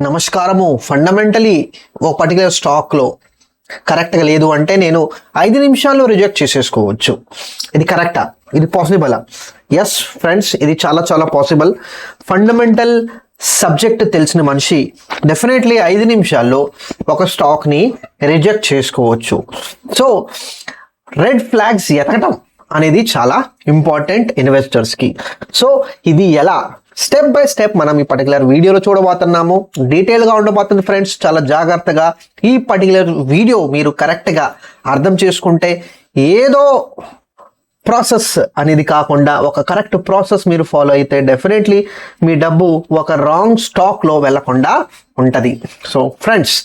నమస్కారము. ఫండమెంటలీ ఒక పర్టికులర్ స్టాక్లో కరెక్ట్గా లేదు అంటే నేను 5 నిమిషాల్లో రిజెక్ట్ చేసేసుకోవచ్చు. ఇది కరెక్టా? ఇది పాసిబలా? ఎస్ ఫ్రెండ్స్, ఇది చాలా చాలా పాసిబుల్. ఫండమెంటల్ సబ్జెక్ట్ తెలిసిన మనిషి డెఫినెట్లీ 5 నిమిషాల్లో ఒక స్టాక్ని రిజెక్ట్ చేసుకోవచ్చు. సో రెడ్ ఫ్లాగ్స్ ఎతకటం అనేది చాలా ఇంపార్టెంట్ ఇన్వెస్టర్స్కి. సో ఇది ఎలా స్టెప్ బై స్టెప్ మనం ఈ పర్టికులర్ వీడియోలో చూడబోతున్నాము. డీటెయిల్గా ఉండబోతుంది ఫ్రెండ్స్. చాలా జాగ్రత్తగా ఈ పర్టికులర్ వీడియో మీరు కరెక్ట్గా అర్థం చేసుకుంటే ఏదో ప్రాసెస్ అనేది కాకుండా ఒక కరెక్ట్ ప్రాసెస్ మీరు ఫాలో అయితే డెఫినెట్లీ మీ డబ్బు ఒక రాంగ్ స్టాక్లో వెళ్ళకుండా ఉంటుంది. సో ఫ్రెండ్స్,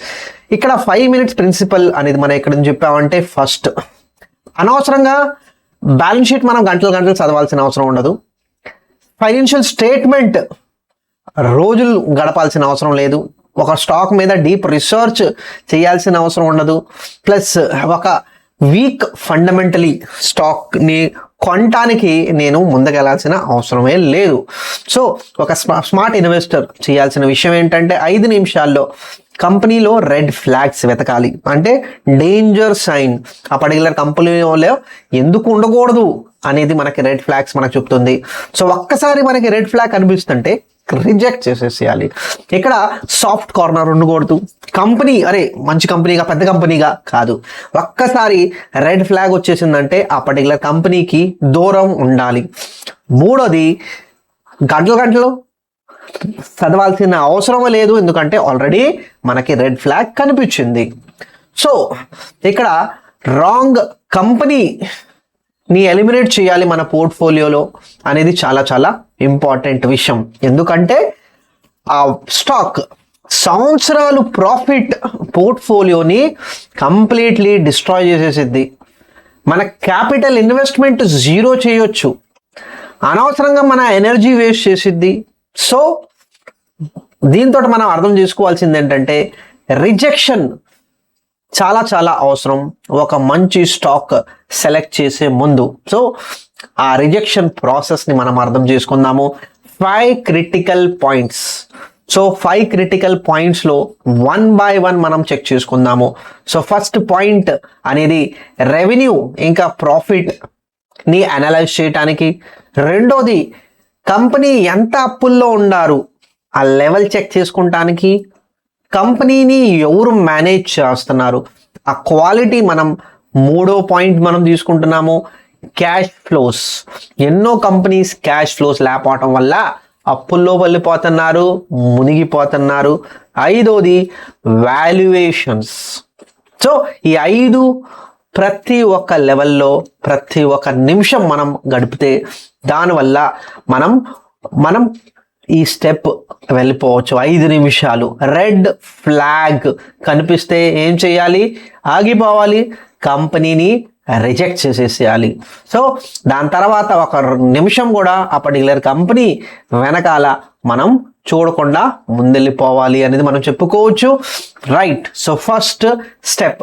ఇక్కడ 5 minutes ప్రిన్సిపల్ అనేది మనం ఎక్కడ నుంచి చెప్పామంటే, ఫస్ట్ అనవసరంగా బ్యాలెన్స్ షీట్ మనం గంటలు చదవాల్సిన అవసరం ఉండదు. ఫైనాన్షియల్ స్టేట్మెంట్ రోజులు గడపాల్సిన అవసరం లేదు. ఒక స్టాక్ మీద డీప్ రీసెర్చ్ చేయాల్సిన అవసరం ఉండదు. ప్లస్ ఒక వీక్ ఫండమెంటలీ స్టాక్ని కొనటానికి నేను ముందుకెళ్లాల్సిన అవసరమే లేదు. సో ఒక స్మార్ట్ ఇన్వెస్టర్ చేయాల్సిన విషయం ఏంటంటే 5 నిమిషాల్లో కంపెనీలో రెడ్ ఫ్లాగ్స్ వెతకాలి. అంటే డేంజర్ సైన్ ఆ పర్టికులర్ కంపెనీలో ఎందుకు ఉండకూడదు అనేది మనకి రెడ్ ఫ్లాగ్స్ మనకు చెప్తుంది. సో ఒక్కసారి మనకి రెడ్ ఫ్లాగ్ అనిపిస్తుంటే రిజెక్ట్ చేసేసేయాలి. ఇక్కడ సాఫ్ట్ కార్నర్ ఉండకూడదు. కంపెనీ మంచి కంపెనీగా పెద్ద కంపెనీగా కాదు. ఒక్కసారి రెడ్ ఫ్లాగ్ వచ్చేసిందంటే ఆ పర్టికులర్ కంపెనీకి దూరం ఉండాలి. మూడోది, గంటలు చదవాల్సిన అవసరం లేదు, ఎందుకంటే ఆల్రెడీ మనకి రెడ్ ఫ్లాగ్ కనిపించింది. సో ఇక్కడ రాంగ్ కంపెనీని ఎలిమినేట్ చేయాలి మన పోర్ట్ఫోలియోలో అనేది చాలా చాలా ఇంపార్టెంట్ విషయం. ఎందుకంటే ఆ స్టాక్ సంవత్సరాలు ప్రాఫిట్ పోర్ట్ఫోలియోని కంప్లీట్లీ డిస్ట్రాయ్ చేసేసిద్ది. మన క్యాపిటల్ ఇన్వెస్ట్మెంట్ జీరో చేయొచ్చు. అనవసరంగా మన ఎనర్జీ వేస్ట్ చేసిద్ది. సో దీంతో మనం అర్థం చేసుకోవాల్సింది ఏంటంటే, రిజెక్షన్ చాలా చాలా అవసరం ఒక మంచి స్టాక్ సెలెక్ట్ చేసే ముందు. సో ఆ రిజెక్షన్ ప్రాసెస్ని మనం అర్థం చేసుకుందాము. 5 క్రిటికల్ పాయింట్స్. సో 5 క్రిటికల్ పాయింట్స్లో 1 by 1 మనం చెక్ చేసుకుందాము. సో ఫస్ట్ పాయింట్ అనేది రెవెన్యూ ఇంకా ప్రాఫిట్ని అనలైజ్ చేయటానికి. రెండోది, కంపెనీ ఎంత అప్పుల్లో ఉన్నారు ఆ లెవెల్ చెక్ చేసుకుంటానికి. కంపెనీని ఎవరు మేనేజ్ చేస్తున్నారు ఆ క్వాలిటీ మనం. మూడో పాయింట్ మనం తీసుకుంటున్నాము క్యాష్ ఫ్లోస్. ఎన్నో కంపెనీస్ క్యాష్ ఫ్లోస్ లేకపోవటం వల్ల అప్పుల్లో వెళ్ళిపోతున్నారు, మునిగిపోతున్నారు. ఐదోది వాల్యుయేషన్స్. సో ఈ 5 ప్రతి ఒక్క లెవెల్లో ప్రతి ఒక్క నిమిషం మనం గడిపితే దానివల్ల మనం ఈ స్టెప్ వెళ్ళిపోవచ్చు. 5 నిమిషాలు రెడ్ ఫ్లాగ్ కనిపిస్తే ఏం చేయాలి? ఆగిపోవాలి, కంపెనీని రిజెక్ట్ చేసేసేయాలి. సో దాని తర్వాత ఒక నిమిషం కూడా ఆ పర్టికులర్ కంపెనీ వెనకాల మనం చూడకుండా ముందెళ్ళిపోవాలి అనేది మనం చెప్పుకోవచ్చు. Right. So first step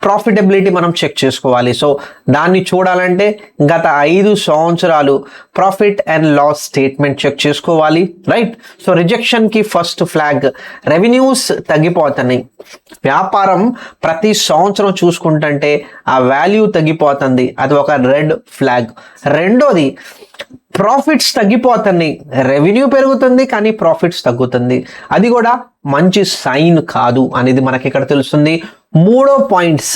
profitability మనం చెక్ చేసుకోవాలి. సో దాన్ని చూడాలంటే గత 5 సంవత్సరాలు profit and loss statement check చేసుకోవాలి. రైట్. సో రిజెక్షన్కి ఫస్ట్ ఫ్లాగ్ రెవెన్యూస్ తగ్గిపోతున్నాయి. వ్యాపారం ప్రతి సంవత్సరం చూసుకుంటుంటే ఆ వాల్యూ తగ్గిపోతుంది, అది ఒక రెడ్ ఫ్లాగ్. రెండోది, ప్రాఫిట్స్ తగ్గిపోతున్నాయి, రెవెన్యూ పెరుగుతుంది కానీ ప్రాఫిట్స్ తగ్గుతుంది, అది కూడా మంచి సైన్ కాదు అనేది మనకి ఇక్కడ తెలుస్తుంది. మూడో పాయింట్స్,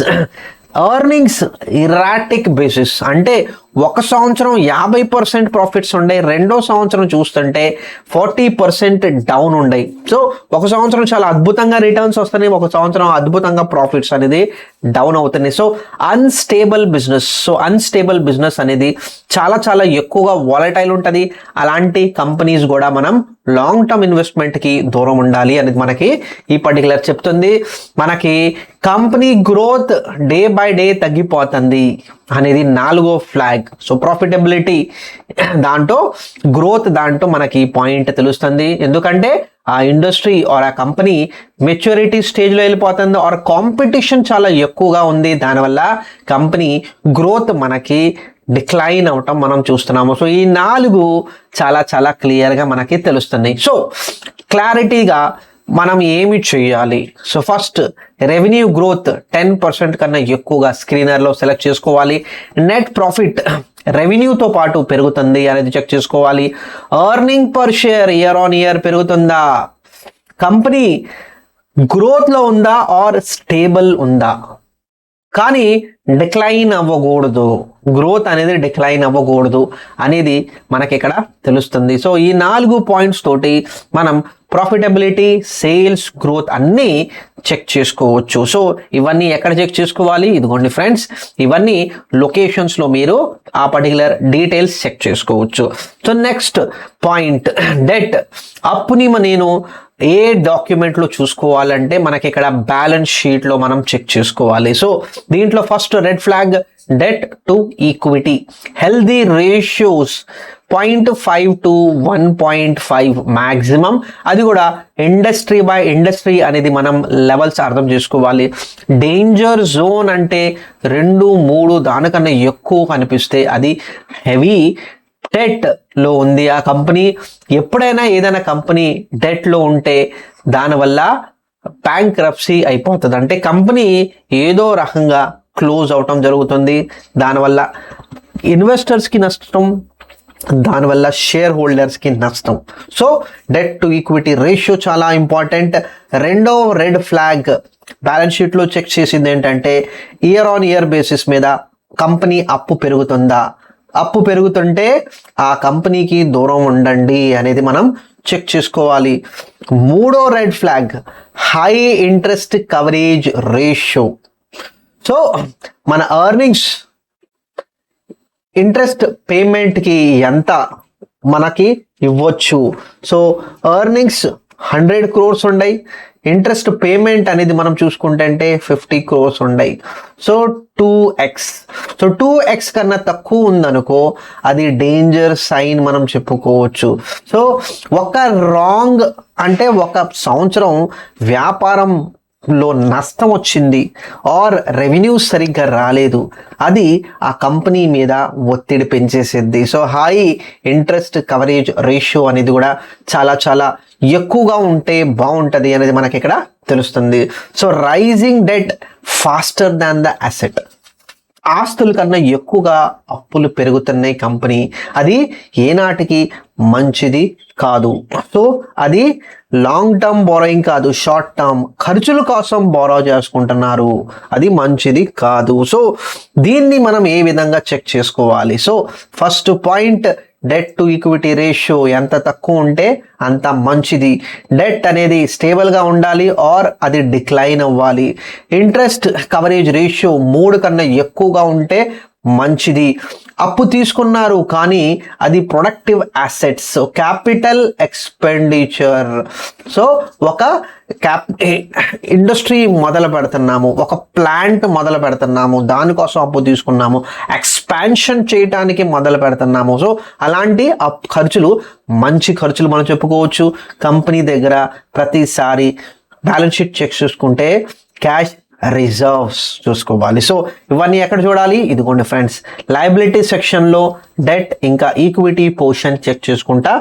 ఎర్నింగ్స్ ఇరాటిక్ బేసిస్. అంటే ఒక సంవత్సరం 50% ప్రాఫిట్స్ ఉండే, రెండో సంవత్సరం చూస్తుంటే 40% డౌన్ ఉండే. సో ఒక సంవత్సరం చాలా అద్భుతంగా రిటర్న్స్ వస్తున్నాయి, ఒక సంవత్సరం అద్భుతంగా ప్రాఫిట్స్ అనేది డౌన్ అవుతున్నాయి. So unstable business. So unstable business అనేది చాలా చాలా ఎక్కువగా వాలటైల్ ఉంటుంది. అలాంటి కంపెనీస్ కూడా మనం లాంగ్ టర్మ్ ఇన్వెస్ట్మెంట్కి దూరం ఉండాలి అనేది మనకి ఈ పర్టికులర్ చెప్తుంది. మనకి company growth day by day తగ్గిపోతుంది అనేది 4వ ఫ్లాగ్. సో ప్రాఫిటబిలిటీ దాంట్లో, గ్రోత్ దాంట్లో మనకి పాయింట్ తెలుస్తుంది. ఎందుకంటే ఆ ఇండస్ట్రీ ఆర్ ఆ కంపెనీ మెచ్యూరిటీ స్టేజ్లో వెళ్ళిపోతుంది ఆర్ కాంపిటీషన్ చాలా ఎక్కువగా ఉంది, దానివల్ల కంపెనీ గ్రోత్ మనకి డిక్లైన్ అవటం మనం చూస్తున్నాము. సో ఈ 4 చాలా చాలా క్లియర్గా మనకి తెలుస్తున్నాయి. సో క్లారిటీగా మనం ఏమి చేయాలి? సో ఫస్ట్ రెవెన్యూ గ్రోత్ 10% కన్నా ఎక్కువగా స్క్రీనర్లో సెలెక్ట్ చేసుకోవాలి. నెట్ ప్రాఫిట్ రెవెన్యూతో పాటు పెరుగుతుంది అనేది చెక్ చేసుకోవాలి. Earning per share year on year పెరుగుతుందా, కంపెనీ గ్రోత్లో ఉందా ఆర్ స్టేబుల్ ఉందా, కానీ డిక్లైన్ అవ్వకూడదు, గ్రోత్ అనేది డిక్లైన్ అవ్వకూడదు అనేది మనకి ఇక్కడ తెలుస్తుంది. సో ఈ 4 పాయింట్స్ తోటి మనం ప్రాఫిటబిలిటీ, సేల్స్, గ్రోత్ అన్నీ చెక్ చేసుకోవచ్చు. సో ఇవన్నీ ఎక్కడ చెక్ చేసుకోవాలి? ఇదిగోండి ఫ్రెండ్స్, ఇవన్నీ లొకేషన్స్లో మీరు ఆ పర్టికులర్ డీటెయిల్స్ చెక్ చేసుకోవచ్చు. So next point debt. అప్పుని నేను ఏ డాక్యుమెంట్లో చూసుకోవాలంటే మనకి ఇక్కడ బ్యాలెన్స్ షీట్లో మనం చెక్ చేసుకోవాలి. సో దీంట్లో first red flag debt to equity healthy ratios 0.5 to 1.5 maximum, అది కూడా ఇండస్ట్రీ బై ఇండస్ట్రీ అనేది మనం లెవెల్స్ అర్థం చేసుకోవాలి. డేంజర్ జోన్ అంటే 2-3 దానికన్నా ఎక్కువ కనిపిస్తే అది హెవీ డెట్లో ఉంది ఆ కంపెనీ. ఎప్పుడైనా ఏదైనా కంపెనీ డెట్లో ఉంటే దానివల్ల బ్యాంక్రప్సీ అయిపోతుంది, అంటే కంపెనీ ఏదో రకంగా క్లోజ్ అవటం జరుగుతుంది. దానివల్ల ఇన్వెస్టర్స్కి నష్టం, దానివల్ల షేర్ హోల్డర్స్కి నష్టం. So det to equity ratio చాలా ఇంపార్టెంట్. రెండో రెడ్ ఫ్లాగ్ బ్యాలెన్స్ షీట్లో చెక్ చేసింది ఏంటంటే ఇయర్ ఆన్ ఇయర్ బేసిస్ మీద కంపెనీ అప్పు పెరుగుతుందా, అప్పు పెరుగుతుంటే ఆ కంపెనీకి దూరం ఉండండి అనేది మనం చెక్ చేసుకోవాలి. మూడో red flag high interest coverage ratio. So మన ఎర్నింగ్స్ ఇంట్రెస్ట్ పేమెంట్కి ఎంత మనకి ఇవ్వచ్చు. సో ఎర్నింగ్స్ 100 crores ఉన్నాయి, ఇంట్రెస్ట్ పేమెంట్ అనేది మనం చూసుకుంటే 50 crores ఉన్నాయి. So 2x. సో 2x కన్నా తక్కువ ఉందనుకో అది డేంజర్ సైన్ మనం చెప్పుకోవచ్చు. సో ఒక రాంగ్ అంటే ఒక సంవత్సరం వ్యాపారంలో నష్టం వచ్చింది ఆర్ రెవెన్యూ సరిగ్గా రాలేదు, అది ఆ కంపెనీ మీద ఒత్తిడి పెంచేసేది. So high interest coverage ratio అనేది కూడా చాలా చాలా ఎక్కువగా ఉంటే బాగుంటుంది అనేది మనకి ఇక్కడ తెలుస్తుంది. So rising debt faster than the asset, ఆస్తుల కన్నా ఎక్కువగా అప్పులు పెరుగుతున్నాయి కంపెనీ, అది ఏనాటికి మంచిది కాదు. సో అది లాంగ్ టర్మ్ బారోయింగ్ కాదు, షార్ట్ టర్మ్ ఖర్చుల కోసం బారో చేసుకుంటున్నారు, అది మంచిది కాదు. సో దీన్ని మనం ఏ విధంగా చెక్ చేసుకోవాలి? So first point debt to equity ratio ఎంత తక్కువ ఉంటే అంత మంచిది. డెట్ అనేది స్టేబుల్గా ఉండాలి ఆర్ అది డిక్లైన్ అవ్వాలి. ఇంట్రెస్ట్ కవరేజ్ రేషియో 3 కన్నా ఎక్కువగా ఉంటే మంచిది. అప్పు తీసుకున్నారు కానీ అది productive assets, capital expenditure. So ఒక ఇండస్ట్రీ మొదలు పెడుతున్నాము, ఒక ప్లాంట్ మొదలు పెడుతున్నాము, దానికోసం అప్పు తీసుకున్నాము, ఎక్స్పాన్షన్ చేయడానికి మొదలు పెడుతున్నాము. సో అలాంటి ఖర్చులు మంచి ఖర్చులు మనం చెప్పుకోవచ్చు. కంపెనీ దగ్గర ప్రతిసారి బ్యాలెన్స్ షీట్ చెక్ చూసుకుంటే క్యాష్ రిజర్వ్స్ చూసుకోవాలి. సో ఇవన్నీ ఎక్కడ చూడాలి? ఇదిగోండి ఫ్రెండ్స్, లయబిలిటీ సెక్షన్లో డెట్ ఇంకా ఈక్విటీ పోర్షన్ చెక్ చేసుకుంటా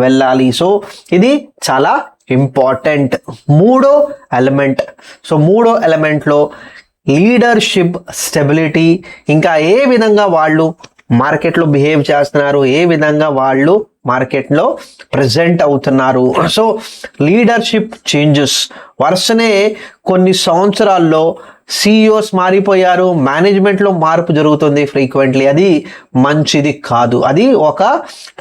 వెళ్ళాలి. సో ఇది చాలా ఇంపార్టెంట్ మూడో ఎలిమెంట్. సో మూడో ఎలిమెంట్లో లీడర్షిప్, స్టెబిలిటీ, ఇంకా ఏ విధంగా వాళ్ళు మార్కెట్లో బిహేవ్ చేస్తున్నారు, ఏ విధంగా వాళ్ళు మార్కెట్లో ప్రజెంట్ అవుతున్నారు. సో లీడర్షిప్ చేంజెస్ వరుసనే కొన్ని సంవత్సరాల్లో సిఇఓస్ మారిపోయారు, మేనేజ్మెంట్లో మార్పు జరుగుతుంది ఫ్రీక్వెంట్లీ, అది మంచిది కాదు, అది ఒక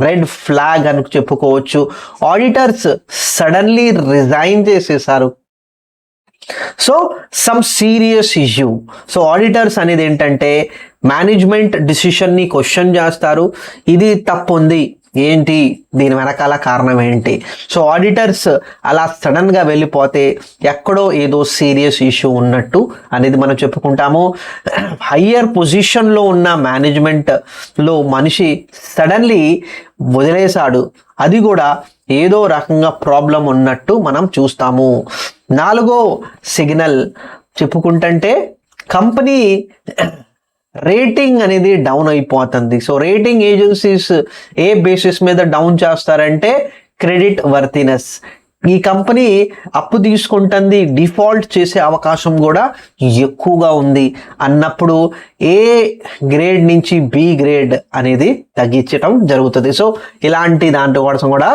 రెడ్ ఫ్లాగ్ అని చెప్పుకోవచ్చు. ఆడిటర్స్ సడన్లీ రిజైన్ చేసేసారు. So some serious issue. So auditors అనేది ఏంటంటే మేనేజ్మెంట్ డిసిషన్ని క్వశ్చన్ చేస్తారు, ఇది తప్పు ఉంది, ఏంటి దీని వెనకాల కారణం ఏంటి. సో ఆడిటర్స్ అలా సడన్గా వెళ్ళిపోతే ఎక్కడో ఏదో సీరియస్ ఇష్యూ ఉన్నట్టు అనేది మనం చెప్పుకుంటాము. హయ్యర్ పొజిషన్లో ఉన్న మేనేజ్మెంట్లో మనిషి సడన్లీ వదిలేశాడు, అది కూడా ఏదో రకంగా ప్రాబ్లం ఉన్నట్టు మనం చూస్తాము. 4వ సిగ్నల్ చెప్పుకుంటుంటే కంపెనీ రేటింగ్ అనేది డౌన్ అయిపోతుంది. సో రేటింగ్ ఏజెన్సీస్ ఏ బేసిస్ మీద డౌన్ చేస్తారంటే క్రెడిట్ వర్తినెస్. ఈ కంపెనీ అప్పు తీసుకుంటుంది, డిఫాల్ట్ చేసే అవకాశం కూడా ఎక్కువగా ఉంది అన్నప్పుడు ఏ గ్రేడ్ నుంచి బి గ్రేడ్ అనేది తగ్గించడం జరుగుతుంది. సో ఇలాంటి దాంట్లో కోసం కూడా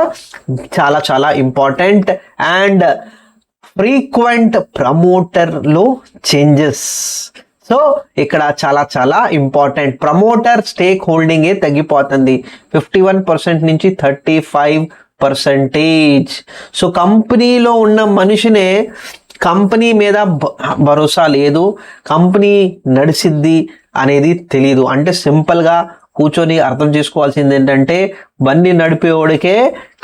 చాలా చాలా ఇంపార్టెంట్. అండ్ ఫ్రీక్వెంట్ ప్రమోటర్లో చేంజెస్. సో ఇక్కడ చాలా చాలా ఇంపార్టెంట్. ప్రమోటర్ స్టేక్ హోల్డింగే తగ్గిపోతుంది 51% నుంచి 35%. సో కంపెనీలో ఉన్న మనిషినే కంపెనీ మీద భరోసా లేదు, కంపెనీ నడిసిద్ది అనేది తెలీదు. అంటే సింపుల్గా కూర్చొని అర్థం చేసుకోవాల్సింది ఏంటంటే బండి నడిపేవాడికే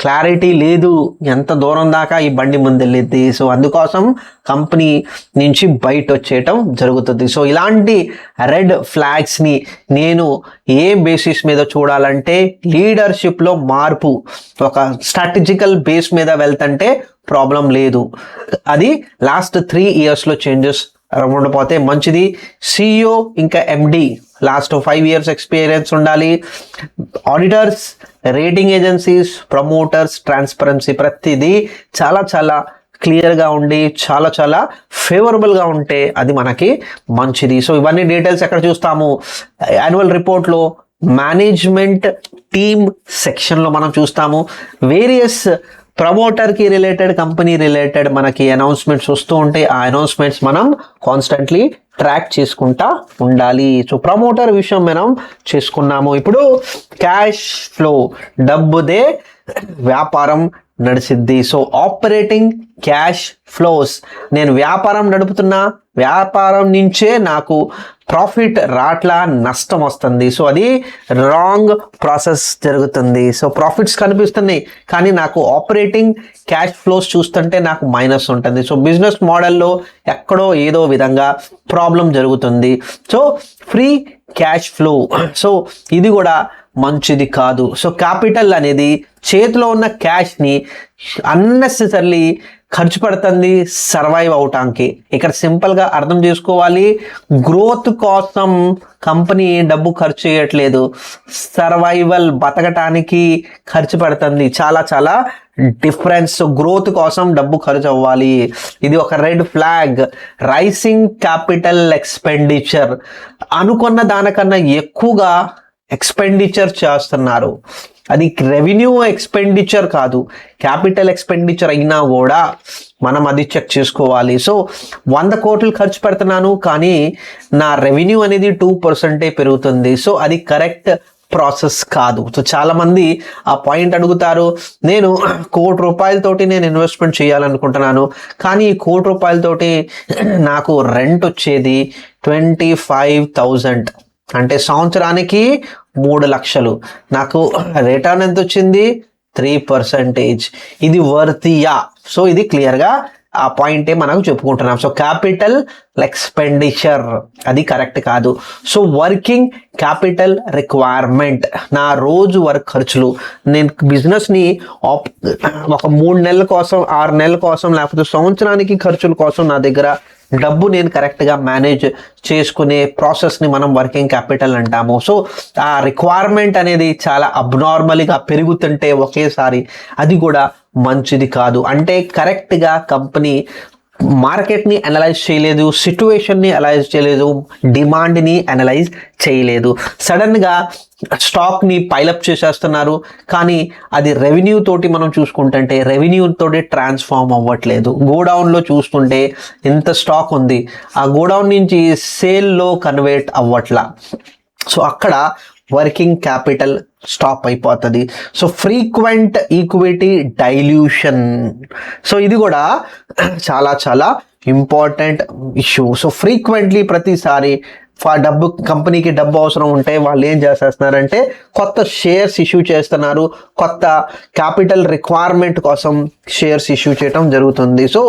క్లారిటీ లేదు ఎంత దూరం దాకా ఈ బండి ముందెళ్ళిద్ది. సో అందుకోసం కంపెనీ నుంచి బయట వచ్చేయటం జరుగుతుంది. సో ఇలాంటి రెడ్ ఫ్లాగ్స్ని నేను ఏ బేసిస్ మీద చూడాలంటే లీడర్షిప్లో మార్పు, ఒక స్ట్రాటజికల్ బేస్ మీద వెళ్తుంటే ప్రాబ్లం లేదు. అది లాస్ట్ 3 yearsలో చేంజెస్ ఉండకపోతే మంచిది. CEO ఇంకా MD లాస్ట్ 5 years ఎక్స్పీరియన్స్ ఉండాలి. Auditors, rating agencies, promoters, transparency ప్రతిదీ చాలా చాలా క్లియర్గా ఉండి చాలా చాలా ఫేవరబుల్గా ఉంటే అది మనకి మంచిది. సో ఇవన్నీ డీటెయిల్స్ ఎక్కడ చూస్తాము? యాన్యువల్ రిపోర్ట్లో మేనేజ్మెంట్ టీమ్ సెక్షన్లో మనం చూస్తాము. వేరియస్ ప్రమోటర్కి రిలేటెడ్, కంపెనీ రిలేటెడ్ మనకి అనౌన్స్మెంట్స్ వస్తూ ఉంటాయి. ఆ అనౌన్స్మెంట్స్ మనం కాన్స్టెంట్లీ ట్రాక్ చేసుకుంటా ఉండాలి. సో ప్రమోటర్ విషయం మనం చేసుకున్నాము. ఇప్పుడు క్యాష్ ఫ్లో, డబ్బుదే వ్యాపారం నడిచిద్ది. సో ఆపరేటింగ్ క్యాష్ ఫ్లోస్, నేను వ్యాపారం నడుపుతున్నా, వ్యాపారం నుంచే నాకు ప్రాఫిట్ రాట్లా, నష్టం వస్తుంది. సో అది రాంగ్ ప్రాసెస్ జరుగుతుంది. సో ప్రాఫిట్స్ కనిపిస్తున్నాయి కానీ నాకు ఆపరేటింగ్ క్యాష్ ఫ్లోస్ చూస్తుంటే నాకు మైనస్ ఉంటుంది. సో బిజినెస్ మోడల్లో ఎక్కడో ఏదో విధంగా ప్రాబ్లం జరుగుతుంది. So free cash flow, so ఇది కూడా మంచిది కాదు. సో క్యాపిటల్ అనేది చేతిలో ఉన్న క్యాష్ని అన్నెసెసరీ ఖర్చు పెడుతుంది సర్వైవ్ అవటానికి. ఇక్కడ సింపుల్గా అర్థం చేసుకోవాలి, గ్రోత్ కోసం కంపెనీ డబ్బు ఖర్చు చేయట్లేదు, సర్వైవల్ బతకటానికి ఖర్చు పెడుతుంది. చాలా చాలా డిఫరెన్స్. గ్రోత్ కోసం డబ్బు ఖర్చు అవ్వాలి, ఇది ఒక red flag. Raising capital expenditure, అనుకున్న దానికన్నా ఎక్కువగా ఎక్స్పెండిచర్ చేస్తున్నారు. అది రెవెన్యూ ఎక్స్పెండిచర్ కాదు, క్యాపిటల్ ఎక్స్పెండిచర్ అయినా కూడా మనం అది చెక్ చేసుకోవాలి. సో 100 కోట్లు ఖర్చు పెడుతున్నాను కానీ నా రెవెన్యూ అనేది 2% పెరుగుతుంది. సో అది కరెక్ట్ ప్రాసెస్ కాదు. సో చాలామంది ఆ పాయింట్ అడుగుతారు, నేను ₹1,00,00,000 నేను ఇన్వెస్ట్మెంట్ చేయాలనుకుంటున్నాను కానీ ఈ ₹1,00,00,000 నాకు రెంట్ వచ్చేది 25,000, అంటే సంవత్సరానికి 3 లక్షలు, నాకు రిటర్న్ ఎంత వచ్చింది 3%. ఇది వర్తియా? సో ఇది క్లియర్గా ఆ పాయింటే మనకు చెప్పుకుంటున్నాం. సో క్యాపిటల్ ఎక్స్పెండిచర్ అది కరెక్ట్ కాదు. సో వర్కింగ్ క్యాపిటల్ రిక్వైర్మెంట్, నా రోజు వర్క్ ఖర్చులు, నేను బిజినెస్ని ఒక 3 నెలల కోసం, 6 నెలల కోసం, లేకపోతే సంవత్సరానికి ఖర్చుల కోసం నా దగ్గర డబ్బు నేను కరెక్ట్గా మేనేజ్ చేసుకునే ప్రాసెస్ని మనం వర్కింగ్ క్యాపిటల్ అంటాము. సో ఆ రిక్వైర్మెంట్ అనేది చాలా అబ్నార్మల్గా పెరుగుతుంటే ఒకేసారి అది కూడా మంచిది కాదు. అంటే కరెక్ట్గా కంపెనీ మార్కెట్ని అనలైజ్ చేయలేదు, సిట్యువేషన్ని అనలైజ్ చేయలేదు, డిమాండ్ని అనలైజ్ చేయలేదు. సడన్గా స్టాక్ని పైలప్ చేసేస్తున్నారు కానీ అది రెవెన్యూ తోటి మనం చూసుకుంటుంటే రెవెన్యూ తోటి ట్రాన్స్ఫార్మ్ అవ్వట్లేదు. గోడౌన్లో చూసుకుంటే ఎంత స్టాక్ ఉంది, ఆ గోడౌన్ నుంచి సేల్లో కన్వర్ట్ అవ్వట్లా. సో అక్కడ వర్కింగ్ క్యాపిటల్ స్టాప్ అయిపోతుంది. So frequent equity dilution, so ఇది కూడా చాలా చాలా ఇంపార్టెంట్ ఇష్యూ. సో ఫ్రీక్వెంట్లీ ప్రతిసారి డబ్బు, కంపెనీకి డబ్బు అవసరం ఉంటే వాళ్ళు ఏం చేసేస్తున్నారంటే కొత్త షేర్స్ ఇష్యూ చేస్తున్నారు, కొత్త క్యాపిటల్ రిక్వైర్మెంట్ కోసం షేర్స్ ఇష్యూ చేయడం జరుగుతుంది. సో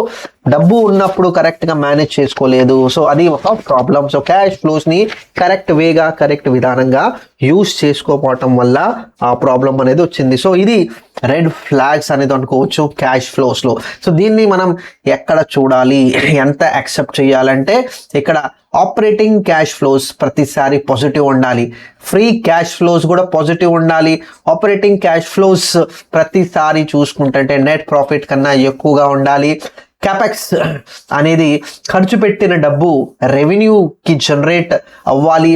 డబ్బు ఉన్నప్పుడు కరెక్ట్గా మేనేజ్ చేసుకోలేదు. సో అది ఒక ప్రాబ్లం. సో క్యాష్ ఫ్లోస్ని కరెక్ట్ వేగా, కరెక్ట్ విధానంగా యూస్ చేసుకోకపోవటం వల్ల ఆ ప్రాబ్లం అనేది వచ్చింది. సో ఇది రెడ్ ఫ్లాగ్స్ అనేది అనుకోవచ్చు క్యాష్ ఫ్లోస్లో. సో దీన్ని మనం ఎక్కడ చూడాలి, ఎంత యాక్సెప్ట్ చేయాలంటే ఇక్కడ ఆపరేటింగ్ క్యాష్ ఫ్లోస్ ప్రతిసారి పాజిటివ్ ఉండాలి, ఫ్రీ క్యాష్ ఫ్లోస్ కూడా పాజిటివ్ ఉండాలి. ఆపరేటింగ్ క్యాష్ ఫ్లోస్ ప్రతిసారి చూసుకుంటుంటే నెట్ ప్రాఫిట్ కన్నా ఎక్కువగా ఉండాలి. క్యాపెక్స్ అనేది ఖర్చు పెట్టిన డబ్బు రెవెన్యూకి జనరేట్ అవ్వాలి.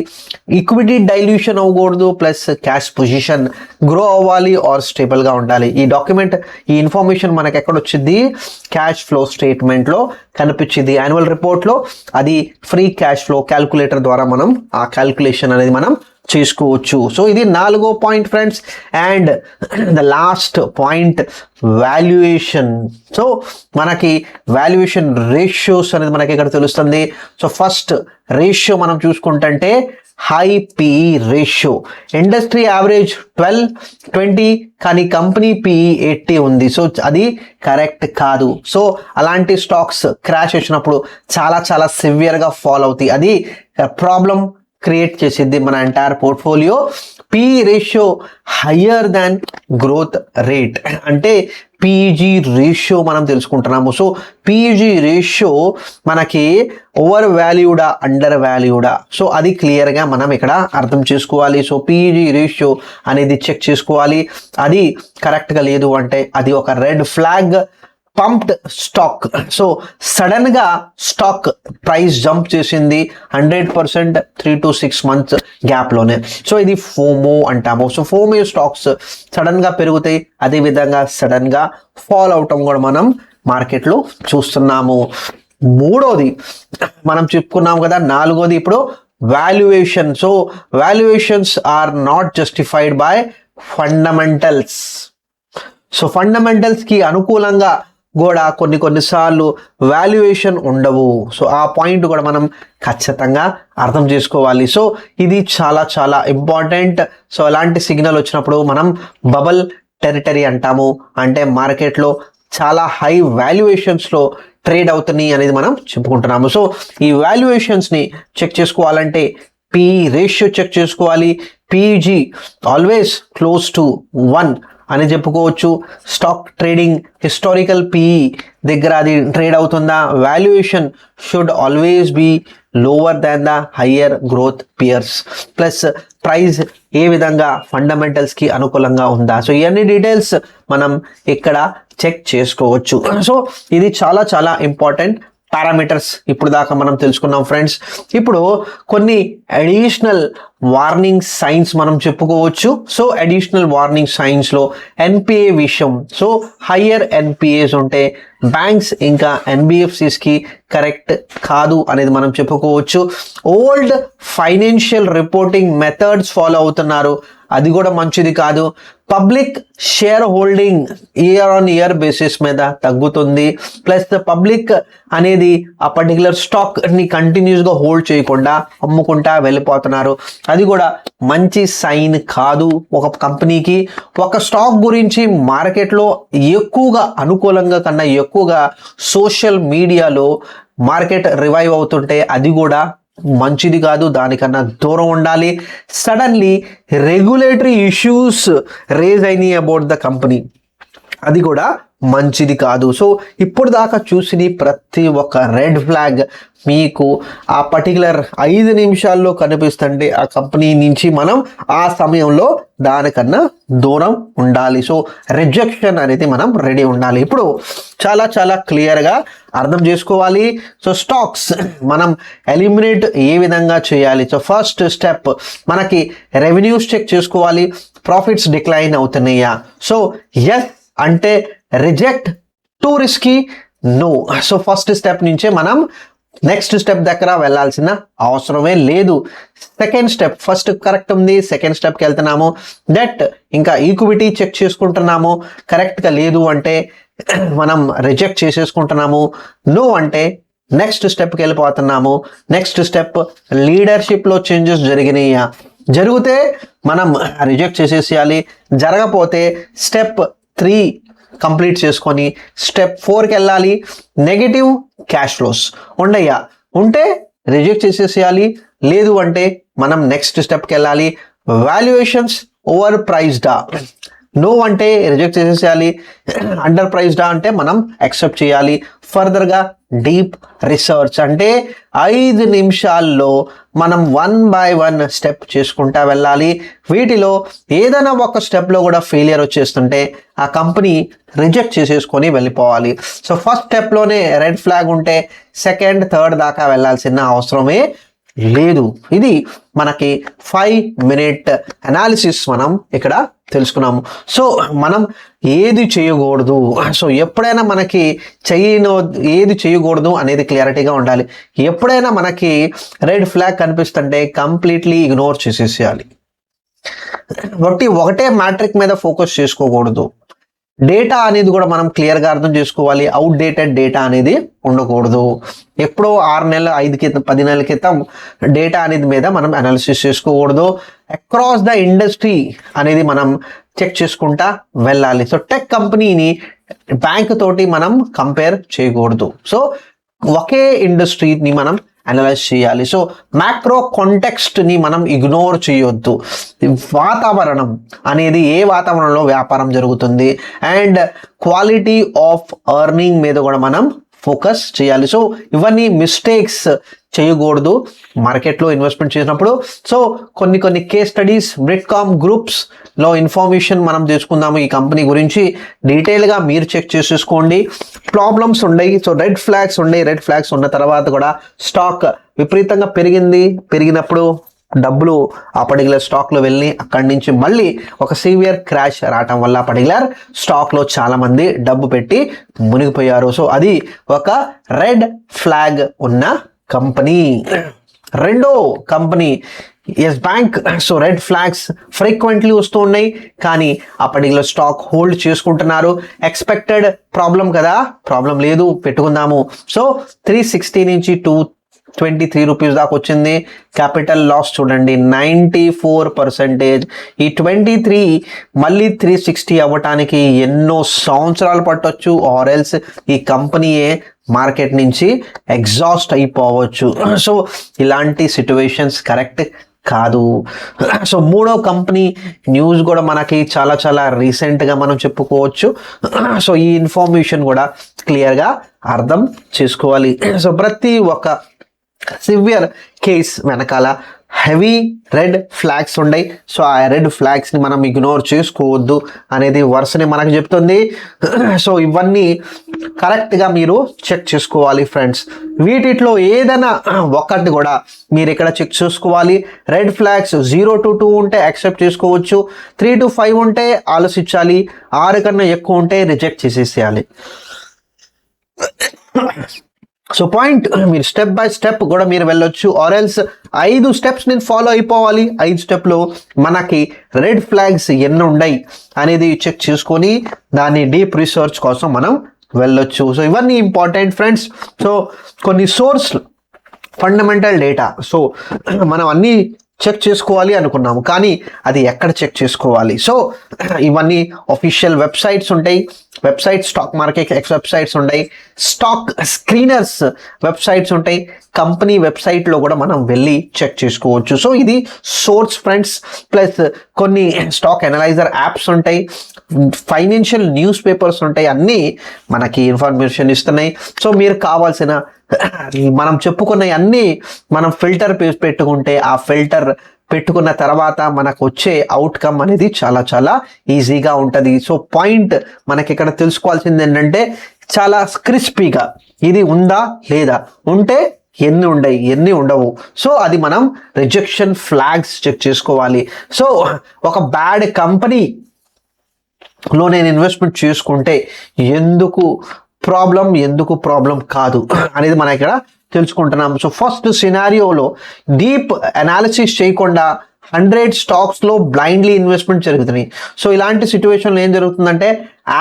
ఈక్విటీ డైల్యూషన్ అవ్వకూడదు, ప్లస్ క్యాష్ పొజిషన్ గ్రో అవ్వాలి ఆర్ స్టేబుల్గా ఉండాలి. ఈ డాక్యుమెంట్, ఈ ఇన్ఫర్మేషన్ మనకు ఎక్కడ వచ్చింది, క్యాష్ ఫ్లో స్టేట్మెంట్లో కనిపించింది, యాన్యువల్ రిపోర్ట్లో. అది ఫ్రీ క్యాష్ ఫ్లో క్యాల్కులేటర్ ద్వారా మనం ఆ క్యాల్కులేషన్ అనేది మనం చేసుకోవచ్చు. సో ఇది 4వ point friends. And the last point valuation. So మనకి వాల్యుయేషన్ రేషియోస్ అనేది మనకి ఇక్కడ తెలుస్తుంది. సో ఫస్ట్ రేషియో మనం చూసుకుంటే high PE ratio. Industry average 12-20 కానీ కంపెనీ పిఈ 80 ఉంది. సో అది కరెక్ట్ కాదు. సో అలాంటి స్టాక్స్ క్రాష్ వచ్చినప్పుడు చాలా చాలా సివియర్గా ఫాల్ అవుతాయి. అది ప్రాబ్లం క్రియేట్ చేసిద్ది మన entire portfolio. PE ratio higher than growth rate అంటే పిఈజీ రేషియో మనం తెలుసుకుంటున్నాము. సో పిఈజీ రేషియో మనకి ఓవర్ వాల్యూడా అండర్ వాల్యూడా, సో అది క్లియర్గా మనం ఇక్కడ అర్థం చేసుకోవాలి. సో పిఈజీ రేషియో అనేది చెక్ చేసుకోవాలి. అది కరెక్ట్గా లేదు అంటే అది ఒక red flag. Pumped stock. So sudden గా స్టాక్ ప్రైస్ జంప్ చేసింది 100% 3 to 6 months గ్యాప్ లోనే. సో ఇది ఫోమో అంటాము. సో ఫోమో స్టాక్స్ సడన్ గా పెరుగుతాయి, అదే విధంగా సడన్ గా ఫాల్ అవటం కూడా మనం మార్కెట్ లో చూస్తున్నాము. మూడోది మనం చెప్పుకున్నాం కదా, 4వది ఇప్పుడు valuation. So valuations are not justified by fundamentals. So fundamentals కి అనుకూలంగా కూడా కొన్నిసార్లు వాల్యుయేషన్ ఉండవు. సో ఆ పాయింట్ కూడా మనం ఖచ్చితంగా అర్థం చేసుకోవాలి. సో ఇది చాలా చాలా ఇంపార్టెంట్. సో అలాంటి సిగ్నల్ వచ్చినప్పుడు మనం బబల్ టెరిటరీ అంటాము, అంటే మార్కెట్లో చాలా హై వాల్యుయేషన్స్లో ట్రేడ్ అవుతున్నాయి అనేది మనం చెప్పుకుంటున్నాము. సో ఈ వాల్యుయేషన్స్ని చెక్ చేసుకోవాలంటే పిఈ రేషియో చెక్ చేసుకోవాలి. పిఈజీ ఆల్వేస్ క్లోజ్ టు 1 అని చెప్పుకోవచ్చు. స్టాక్ ట్రేడింగ్ హిస్టారికల్ పిఈ దగ్గర అది ట్రేడ్ అవుతుందా. Valuation should always be lower than the higher growth peers. Plus price ఏ విధంగా ఫండమెంటల్స్కి అనుకూలంగా ఉందా. సో ఇవన్నీ డీటెయిల్స్ మనం ఇక్కడ చెక్ చేసుకోవచ్చు. సో ఇది చాలా చాలా ఇంపార్టెంట్ పారామీటర్స్ ఇప్పుడు దాకా మనం తెలుసుకున్నాం ఫ్రెండ్స్. ఇప్పుడు కొన్ని అడిషనల్ వార్నింగ్ సైన్స్ మనం చెప్పుకోవచ్చు. సో అడిషనల్ వార్నింగ్ సైన్స్లో ఎన్పిఏ విషయం. సో హయ్యర్ ఎన్పిఏస్ ఉంటే బ్యాంక్స్ ఇంకా ఎన్బిఎఫ్సిస్కి కరెక్ట్ కాదు అనేది మనం చెప్పుకోవచ్చు. Old financial reporting methods follow అవుతున్నారు, అది కూడా మంచిది కాదు. Public share holding year on year basis మీద తగ్గుతుంది. ప్లస్ పబ్లిక్ అనేది ఆ పర్టికులర్ స్టాక్ని కంటిన్యూస్గా హోల్డ్ చేయకుండా అమ్ముకుంటా వెళ్ళిపోతున్నారు, అది కూడా మంచి సైన్ కాదు ఒక కంపెనీకి. ఒక స్టాక్ గురించి మార్కెట్లో ఎక్కువగా అనుకూలంగా కన్నా ఎక్కువగా సోషల్ మీడియాలో మార్కెట్ రివైవ్ అవుతుంటే అది కూడా మంచిది కాదు, దానికన్నా దూరం ఉండాలి. సడన్లీ రెగ్యులేటరీ ఇష్యూస్ రేజ్ అయినాయి అబౌట్ ద కంపెనీ, అది కూడా మంచిది కాదు. సో ఇప్పుడు దాకా చూసిన ప్రతి ఒక్క రెడ్ ఫ్లాగ్ మీకు ఆ పర్టికులర్ 5 నిమిషాల్లో కనిపిస్తుంటే ఆ కంపెనీ నుంచి మనం ఆ సమయంలో దానికన్నా దూరం ఉండాలి. సో రిజెక్షన్ అనేది మనం రెడీ ఉండాలి. ఇప్పుడు చాలా చాలా క్లియర్గా అర్థం చేసుకోవాలి. సో స్టాక్స్ మనం ఎలిమినేట్ ఏ విధంగా చేయాలి. సో ఫస్ట్ స్టెప్ మనకి రెవెన్యూస్ చెక్ చేసుకోవాలి, ప్రాఫిట్స్ డిక్లైన్ అవుతున్నాయా. సో ఎస్ అంటే reject, too risky no. So first step నుంచే మనం నెక్స్ట్ స్టెప్ దగ్గర వెళ్ళాల్సిన అవసరమే లేదు. సెకండ్ స్టెప్, ఫస్ట్ కరెక్ట్ ఉంది, సెకండ్ స్టెప్కి వెళ్తున్నాము. డెట్ ఇంకా ఈక్విటీ చెక్ చేసుకుంటున్నాము, కరెక్ట్గా లేదు అంటే మనం రిజెక్ట్ చేసేసుకుంటున్నాము. నో అంటే నెక్స్ట్ స్టెప్కి వెళ్ళిపోతున్నాము. నెక్స్ట్ స్టెప్ లీడర్షిప్లో చేంజెస్ జరిగినాయా, జరిగితే మనం రిజెక్ట్ చేసేసేయాలి, జరగపోతే స్టెప్ 3 కంప్లీట్ చేసుకొని స్టెప్ 4కి వెళ్ళాలి. నెగిటివ్ క్యాష్ ఫ్లోస్ ఉండయ్యా, ఉంటే రిజెక్ట్ చేసేసేయాలి, లేదు అంటే మనం నెక్స్ట్ స్టెప్కి వెళ్ళాలి. వాల్యుయేషన్స్ ఓవర్ ప్రైస్డా, నో అంటే రిజెక్ట్ చేసేసేయాలి, అండర్ ప్రైస్డా అంటే మనం యాక్సెప్ట్ చేయాలి. ఫర్దర్గా డీప్ రీసెర్చ్ అంటే 5 నిమిషాల్లో మనం 1 by 1 స్టెప్ చేసుకుంటా వెళ్ళాలి. వీటిలో ఏదైనా ఒక స్టెప్లో కూడా ఫెయిలియర్ వచ్చేస్తుంటే ఆ కంపెనీ రిజెక్ట్ చేసేసుకొని వెళ్ళిపోవాలి. సో ఫస్ట్ స్టెప్లోనే రెడ్ ఫ్లాగ్ ఉంటే సెకండ్ థర్డ్ దాకా వెళ్ళాల్సిన అవసరమే లేదు. ఇది మనకి 5 minute అనాలిసిస్ మనం ఇక్కడ తెలుసుకున్నాము. సో మనం ఏది చేయకూడదు, సో ఎప్పుడైనా మనకి ఏది చేయకూడదు అనేది క్లారిటీగా ఉండాలి. ఎప్పుడైనా మనకి రెడ్ ఫ్లాగ్ కనిపిస్తుంటే కంప్లీట్లీ ఇగ్నోర్ చేసేసేయాలి. ఒకటే మ్యాట్రిక్ మీద ఫోకస్ చేసుకోకూడదు. డేటా అనేది కూడా మనం క్లియర్గా అర్థం చేసుకోవాలి. అవుట్డేటెడ్ డేటా అనేది ఉండకూడదు. ఎప్పుడో 6 నెలల 10 నెలల క్రితం డేటా అనేది మీద మనం అనాలిసిస్ చేసుకోకూడదు. అక్రాస్ ద ఇండస్ట్రీ అనేది మనం చెక్ చేసుకుంటా వెళ్ళాలి. సో టెక్ కంపెనీని బ్యాంక్ తోటి మనం కంపేర్ చేయకూడదు. సో ఒకే ఇండస్ట్రీని మనం అనలైజ్ చేయాలి. సో మ్యాక్రో కాంటెక్స్ట్ని మనం ఇగ్నోర్ చేయొద్దు. వాతావరణం అనేది ఏ వాతావరణంలో వ్యాపారం జరుగుతుంది అండ్ క్వాలిటీ ఆఫ్ ఎర్నింగ్ మీద కూడా మనం ఫోకస్ చేయాలి. సో ఇవన్నీ మిస్టేక్స్ చేయకూడదు మార్కెట్లో ఇన్వెస్ట్మెంట్ చేసినప్పుడు. సో కొన్ని కేస్ స్టడీస్ బ్రిడ్కామ్ గ్రూప్స్లో ఇన్ఫర్మేషన్ మనం తెలుసుకుందాము ఈ కంపెనీ గురించి. డీటెయిల్గా మీరు చెక్ చేసేసుకోండి. ప్రాబ్లమ్స్ ఉన్నాయి, సో రెడ్ ఫ్లాగ్స్ ఉన్నాయి. రెడ్ ఫ్లాగ్స్ ఉన్న తర్వాత కూడా స్టాక్ విపరీతంగా పెరిగినప్పుడు డబ్బులు ఆ పర్టికులర్ స్టాక్లో వెళ్ళి అక్కడి నుంచి మళ్ళీ ఒక సివియర్ క్రాష్ రావటం వల్ల పర్టికులర్ స్టాక్లో చాలామంది డబ్బు పెట్టి మునిగిపోయారు. సో అది ఒక రెడ్ ఫ్లాగ్ ఉన్న కంపెనీ. రెండో company Yes Bank. So red flags frequently వస్తూ ఉన్నాయి, కానీ ఆ పర్టికులర్ స్టాక్ హోల్డ్ చేసుకుంటున్నారు. ఎక్స్పెక్టెడ్ ప్రాబ్లం కదా, ప్రాబ్లం లేదు, పెట్టుకుందాము. సో 360 నుంచి 223 రూపీస్ దాకా వచ్చింది. క్యాపిటల్ లాస్ చూడండి 94%. ఈ 23 మళ్ళీ 360 అవ్వటానికి ఎన్నో సంవత్సరాలు పట్టొచ్చు, ఆర్ ఎల్స్ ఈ కంపెనీయే మార్కెట్ నుంచి ఎగ్జాస్ట్ అయిపోవచ్చు. సో ఇలాంటి సిచ్యువేషన్స్ కరెక్ట్ కాదు. సో మూడో కంపెనీ న్యూస్ కూడా మనకి చాలా రీసెంట్గా మనం చెప్పుకోవచ్చు. సో ఈ ఇన్ఫర్మేషన్ కూడా క్లియర్గా అర్థం చేసుకోవాలి. సో ప్రతి ఒక్క సివియర్ కేస్ వెనకాల హెవీ రెడ్ ఫ్లాగ్స్ ఉన్నాయి. సో ఆ రెడ్ ఫ్లాగ్స్ని మనం ఇగ్నోర్ చేసుకోవద్దు అనేది వర్సని మనకు చెప్తుంది. సో ఇవన్నీ కరెక్ట్గా మీరు చెక్ చేసుకోవాలి ఫ్రెండ్స్. వీటిలో ఏదైనా ఒకటి కూడా మీరు ఇక్కడ చెక్ చేసుకోవాలి. రెడ్ ఫ్లాగ్స్ 0 to 2 ఉంటే యాక్సెప్ట్ చేసుకోవచ్చు, 3 to 5 ఉంటే ఆలోచించాలి, 6 కన్నా ఎక్కువ ఉంటే రిజెక్ట్ చేసేసేయాలి. సో పాయింట్ మీరు స్టెప్ బై స్టెప్ కూడా మీరు వెళ్ళొచ్చు, ఆర్ ఎల్స్ 5 స్టెప్స్ నేను ఫాలో అయిపోవాలి. 5 స్టెప్లో మనకి రెడ్ ఫ్లాగ్స్ ఎన్ని ఉన్నాయి అనేది చెక్ చేసుకొని దాన్ని డీప్ రీసెర్చ్ కోసం మనం వెళ్ళొచ్చు. సో ఇవన్నీ ఇంపార్టెంట్ ఫ్రెండ్స్. సో కొన్ని సోర్స్ ఫండమెంటల్ డేటా, సో మనం అన్నీ చెక్ చేసుకోవాలి అనుకున్నాము, కానీ అది ఎక్కడ చెక్ చేసుకోవాలి? సో ఇవన్నీ అఫీషియల్ వెబ్సైట్స్ ఉంటాయి, స్టాక్ మార్కెట్ వెబ్సైట్స్ ఉంటాయి, స్టాక్ స్క్రీనర్స్ వెబ్సైట్స్ ఉంటాయి, కంపెనీ వెబ్సైట్లో కూడా మనం వెళ్ళి చెక్ చేసుకోవచ్చు. సో ఇది సోర్స్ ఫ్రెండ్స్. ప్లస్ కొన్ని స్టాక్ అనలైజర్ యాప్స్ ఉంటాయి, ఫైనాన్షియల్ న్యూస్ పేపర్స్ ఉంటాయి, అన్నీ మనకి ఇన్ఫర్మేషన్ ఇస్తున్నాయి. సో మీరు కావాల్సిన మనం చెప్పుకున్న అన్నీ మనం ఫిల్టర్ పెట్టుకుంటే ఆ ఫిల్టర్ పెట్టుకున్న తర్వాత మనకు వచ్చే అవుట్కమ్ అనేది చాలా ఈజీగా ఉంటుంది. సో పాయింట్ మనకి ఇక్కడ తెలుసుకోవాల్సింది ఏంటంటే చాలా క్రిస్పీగా ఇది ఉందా లేదా, ఉంటే ఎన్ని ఉన్నాయి ఎన్ని ఉండవు. సో అది మనం రిజెక్షన్ ఫ్లాగ్స్ చెక్ చేసుకోవాలి. సో ఒక బ్యాడ్ కంపెనీలో నేను ఇన్వెస్ట్మెంట్ చేసుకుంటే ఎందుకు ప్రాబ్లం కాదు అనేది మనం ఇక్కడ తెలుసుకుంటున్నాం. సో ఫస్ట్ సినారియోలో డీప్ అనాలిసిస్ చేయకుండా 100 స్టాక్స్లో బ్లైండ్లీ ఇన్వెస్ట్మెంట్ జరుగుతున్నాయి. సో ఇలాంటి సిచ్యువేషన్లో ఏం జరుగుతుందంటే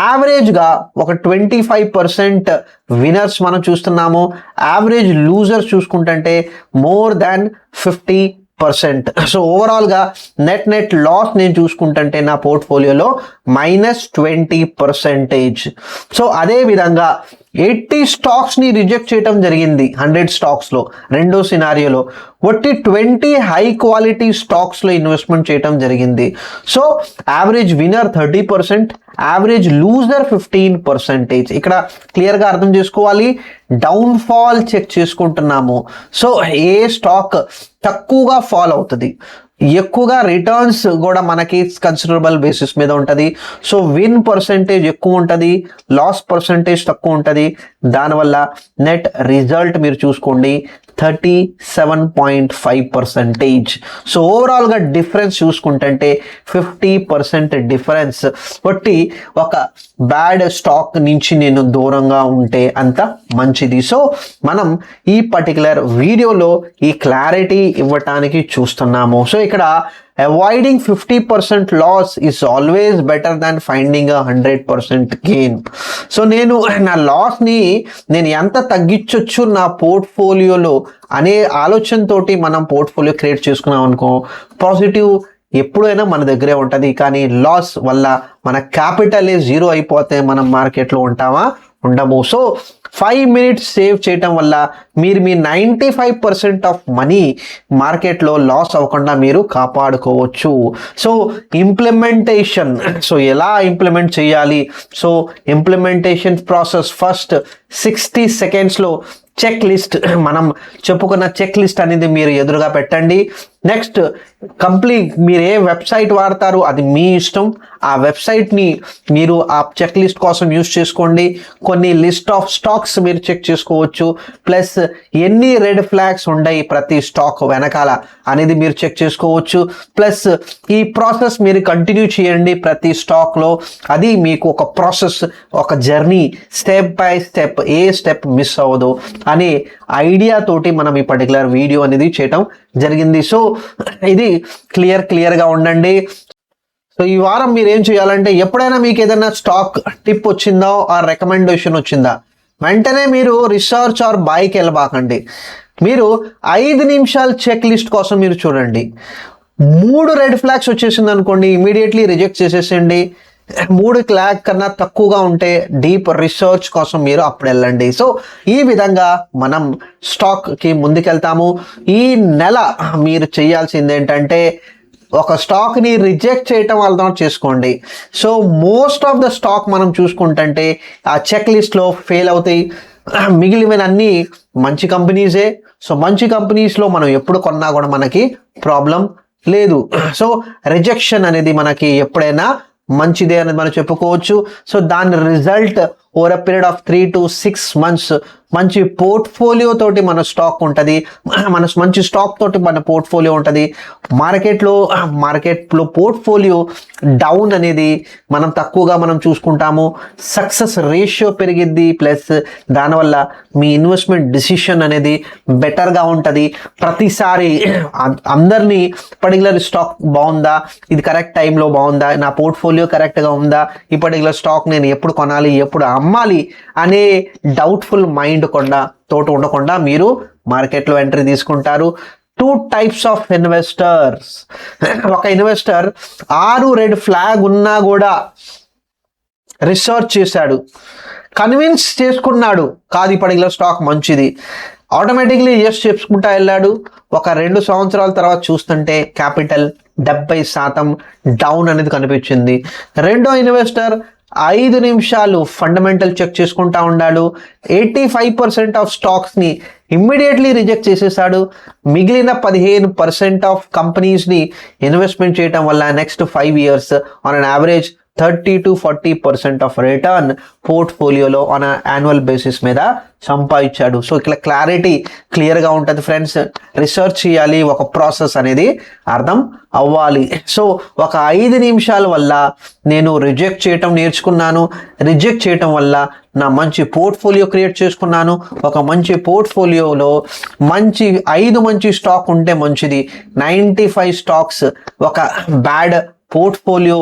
యావరేజ్గా ఒక 25% వినర్స్ మనం చూస్తున్నాము, యావరేజ్ లూజర్స్ చూసుకుంటుంటే మోర్ దాన్ 50%. సో ఓవరాల్గా నెట్ లాస్ నేను చూసుకుంటుంటే నా పోర్ట్ఫోలియోలో -20%. సో అదే విధంగా 80 స్టాక్స్ని రిజెక్ట్ చేయడం జరిగింది 100 స్టాక్స్లో. రెండో సినారియోలో ఒట్టి 20 హై క్వాలిటీ స్టాక్స్లో ఇన్వెస్ట్మెంట్ చేయడం జరిగింది. So average winner 30%, average loser 15%. ఇక్కడ క్లియర్గా అర్థం చేసుకోవాలి, డౌన్ఫాల్ చెక్ చేసుకుంటున్నాము. సో ఏ స్టాక్ తక్కువగా ఫాల్ అవుతుంది, ఎక్కువగా రిటర్న్స్ కూడా మనకి కన్సిడరబుల్ బేసిస్ మీద ఉంటుంది. సో విన్ పర్సెంటేజ్ ఎక్కువ ఉంటుంది, లాస్ పర్సెంటేజ్ తక్కువ ఉంటుంది. దానివల్ల నెట్ రిజల్ట్ మీరు చూసుకోండి 37.5%. సో ఓవరాల్గా డిఫరెన్స్ చూసుకుంటే 50% డిఫరెన్స్. బట్టి ఒక బ్యాడ్ స్టాక్ నుంచి నేను దూరంగా ఉంటే అంత మంచిది. సో మనం ఈ పర్టికులర్ వీడియోలో ఈ క్లారిటీ ఇవ్వటానికి చూస్తున్నాము. సో ఇక్కడ avoiding 50% loss is always better than finding 100% gain. So నేను నా లాస్ని నేను ఎంత తగ్గించవచ్చు నా పోర్ట్ఫోలియోలో అనే ఆలోచనతోటి మనం పోర్ట్ఫోలియో క్రియేట్ చేసుకున్నాం అనుకో, పాజిటివ్ ఎప్పుడైనా మన దగ్గరే ఉంటుంది. కానీ లాస్ వల్ల మన క్యాపిటల్ జీరో అయిపోతే మనం మార్కెట్లో ఉంటామా? ఉండము. సో 5 minutes సేవ్ చేయటం వల్ల మీరు మీ 95% ఆఫ్ మనీ మార్కెట్లో లాస్ అవ్వకుండా మీరు కాపాడుకోవచ్చు. సో ఇంప్లిమెంటేషన్, సో ఎలా ఇంప్లిమెంట్ చేయాలి? సో ఇంప్లిమెంటేషన్ ప్రాసెస్ ఫస్ట్ 60 secondsలో చెక్ లిస్ట్, మనం చెప్పుకున్న చెక్ లిస్ట్ అనేది మీరు ఎదురుగా పెట్టండి. నెక్స్ట్ కంప్లీట్ మీరు ఏ వెబ్సైట్ వాడతారు అది మీ ఇష్టం. ఆ వెబ్సైట్ని మీరు ఆ చెక్ లిస్ట్ కోసం యూజ్ చేసుకోండి. కొన్ని లిస్ట్ ఆఫ్ స్టాక్స్ మీరు చెక్ చేసుకోవచ్చు. ప్లస్ ఎన్ని రెడ్ ఫ్లాగ్స్ ఉన్నాయి ప్రతి స్టాక్ వెనకాల అనేది మీరు చెక్ చేసుకోవచ్చు. ప్లస్ ఈ ప్రాసెస్ మీరు కంటిన్యూ చేయండి ప్రతి స్టాక్లో. అది మీకు ఒక ప్రాసెస్, ఒక journey, step by step, A step miss అవ్వదు అనే ఐడియా తోటి మనం ఈ పర్టికులర్ వీడియో అనేది చేయటం జరిగింది. సో ఇది క్లియర్గా ఉండండి. సో ఈ వారం మీరు ఏం చేయాలంటే, ఎప్పుడైనా మీకు ఏదైనా స్టాక్ టిప్ వచ్చిందా ఆర్ రికమెండేషన్ వచ్చిందా, వెంటనే మీరు రీసెర్చ్ ఆర్ బైకి వెళ్ళబాకండి. మీరు 5 నిమిషాలు చెక్ లిస్ట్ కోసం మీరు చూడండి. 3 రెడ్ ఫ్లాగ్స్ వచ్చేసింది అనుకోండి, ఇమీడియట్లీ రిజెక్ట్ చేసేసండి. 3 ఫ్లాగ్ కన్నా తక్కువగా ఉంటే డీప్ రీసెర్చ్ కోసం మీరు అప్పుడు వెళ్ళండి. సో ఈ విధంగా మనం స్టాక్కి ముందుకెళ్తాము. ఈ నెల మీరు చేయాల్సింది ఏంటంటే, ఒక స్టాక్ని రిజెక్ట్ చేయటం వల్ల చేసుకోండి. So most of the stock మనం చూసుకుంటే ఆ చెక్ లిస్ట్లో ఫెయిల్ అవుతాయి. మిగిలిన అన్ని మంచి కంపెనీసే. సో మంచి కంపెనీస్లో మనం ఎప్పుడు కొన్నా కూడా మనకి ప్రాబ్లం లేదు. సో రిజెక్షన్ అనేది మనకి ఎప్పుడైనా మంచిదే అనేది మనం చెప్పుకోవచ్చు. సో దాని result over a period of 3 to 6 months మంచి పోర్ట్ఫోలియో తోటి మన స్టాక్ ఉంటుంది, మంచి స్టాక్ తోటి మన పోర్ట్ఫోలియో ఉంటుంది. మార్కెట్లో పోర్ట్ఫోలియో డౌన్ అనేది మనం తక్కువగా మనం చూసుకుంటాము. సక్సెస్ రేషియో పెరిగిద్ది. ప్లస్ దానివల్ల మీ ఇన్వెస్ట్మెంట్ డిసిషన్ అనేది బెటర్గా ఉంటుంది. ప్రతిసారి అందరినీ పర్టికులర్ స్టాక్ బాగుందా, ఇది కరెక్ట్ టైంలో బాగుందా, నా పోర్ట్ఫోలియో కరెక్ట్గా ఉందా, ఈ పర్టికులర్ స్టాక్ నేను ఎప్పుడు కొనాలి, ఎప్పుడు అమ్మాలి అనే డౌట్ఫుల్ మైండ్ తోటి ఉండకుండా మీరు మార్కెట్లో ఎంట్రీ తీసుకుంటారు. 2 types ఆఫ్ ఇన్వెస్టర్స్. ఒక ఇన్వెస్టర్ 6 రెడ్ ఫ్లాగ్ ఉన్నా కూడా రీసెర్చ్ చేశాడు, కన్విన్స్ చేసుకున్నాడు కాదు ఈ పర్టికులర్ స్టాక్ మంచిది, ఆటోమేటిక్లీ ఎస్ చెప్పుకుంటా వెళ్ళాడు. ఒక 2 సంవత్సరాల తర్వాత చూస్తుంటే క్యాపిటల్ 70% డౌన్ అనేది కనిపించింది. రెండో ఇన్వెస్టర్ 5 నిమిషాలు ఫండమెంటల్ చెక్ చేసుకుంటా ఉన్నాడు. 85% ఆఫ్ స్టాక్స్ని ఇమ్మీడియట్లీ రిజెక్ట్ చేసేసాడు. మిగిలిన 15% ఆఫ్ కంపెనీస్ని ఇన్వెస్ట్మెంట్ చేయడం వల్ల next 5 years on an average 30 to 40% of return పోర్ట్ఫోలియోలో ఆన్ యాన్యువల్ బేసిస్ మీద సంపాదించాడు. సో ఇక్కడ క్లియర్గా ఉంటుంది ఫ్రెండ్స్. రీసెర్చ్ చేయాలి, ఒక ప్రాసెస్ అనేది అర్థం అవ్వాలి. సో ఒక 5 నిమిషాల వల్ల నేను రిజెక్ట్ చేయటం నేర్చుకున్నాను. రిజెక్ట్ చేయటం వల్ల నా మంచి పోర్ట్ఫోలియో క్రియేట్ చేసుకున్నాను. ఒక మంచి పోర్ట్ఫోలియోలో 5 మంచి స్టాక్ ఉంటే మంచిది, 95 స్టాక్స్ ఒక బ్యాడ్ పోర్ట్ఫోలియో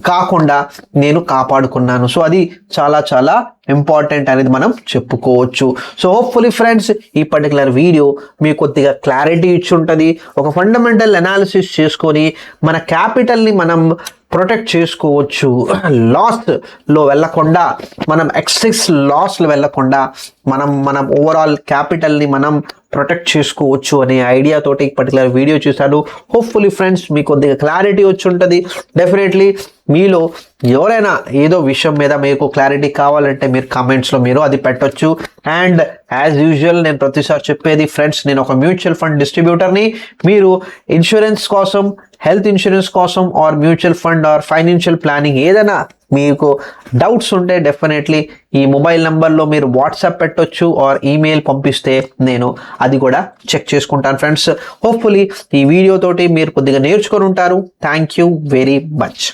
కాకుండా నేను కాపాడుకున్నాను. సో అది చాలా ఇంపార్టెంట్ అనేది మనం చెప్పుకోవచ్చు. సో హోప్ఫుల్లీ ఫ్రెండ్స్ ఈ పర్టికులర్ వీడియో మీకు కొద్దిగా క్లారిటీ ఇచ్చి ఉంటుంది. ఒక ఫండమెంటల్ అనాలిసిస్ చేసుకొని మన క్యాపిటల్ని మనం ప్రొటెక్ట్ చేసుకోవచ్చు. లాస్లో వెళ్ళకుండా, మనం ఎక్సెస్ లాస్లో వెళ్ళకుండా మన ఓవరాల్ క్యాపిటల్ని మనం ప్రొటెక్ట్ చేసుకోవచ్చు అనే ఐడియా తోటి పర్టికులర్ వీడియో చూశాను. హోప్ఫుల్లీ ఫ్రెండ్స్ మీకు కొద్దిగా క్లారిటీ వచ్చి ఉంటుంది. డెఫినెట్లీ మీలో ఎవరైనా ఏదో విషయం మీద మీకు క్లారిటీ కావాలంటే మీరు కామెంట్స్లో మీరు అది పెట్టొచ్చు. అండ్ యాజ్ యూజువల్ నేను ప్రతిసారి చెప్పేది ఫ్రెండ్స్, నేను ఒక మ్యూచువల్ ఫండ్ డిస్ట్రిబ్యూటర్ని. మీరు ఇన్సూరెన్స్ కోసం, హెల్త్ ఇన్సూరెన్స్ కోసం or mutual fund or financial planning ఏదైనా మీకు డౌట్స్ ఉంటే డెఫినెట్లీ ఈ మొబైల్ నెంబర్లో మీరు వాట్సాప్ పెట్టొచ్చు ఆర్ ఈమెయిల్ పంపిస్తే నేను అది కూడా చెక్ చేసుకుంటాను ఫ్రెండ్స్. హోప్ఫుల్లీ ఈ వీడియో తోటి మీరు కొద్దిగా నేర్చుకొని ఉంటారు. Thank you very much.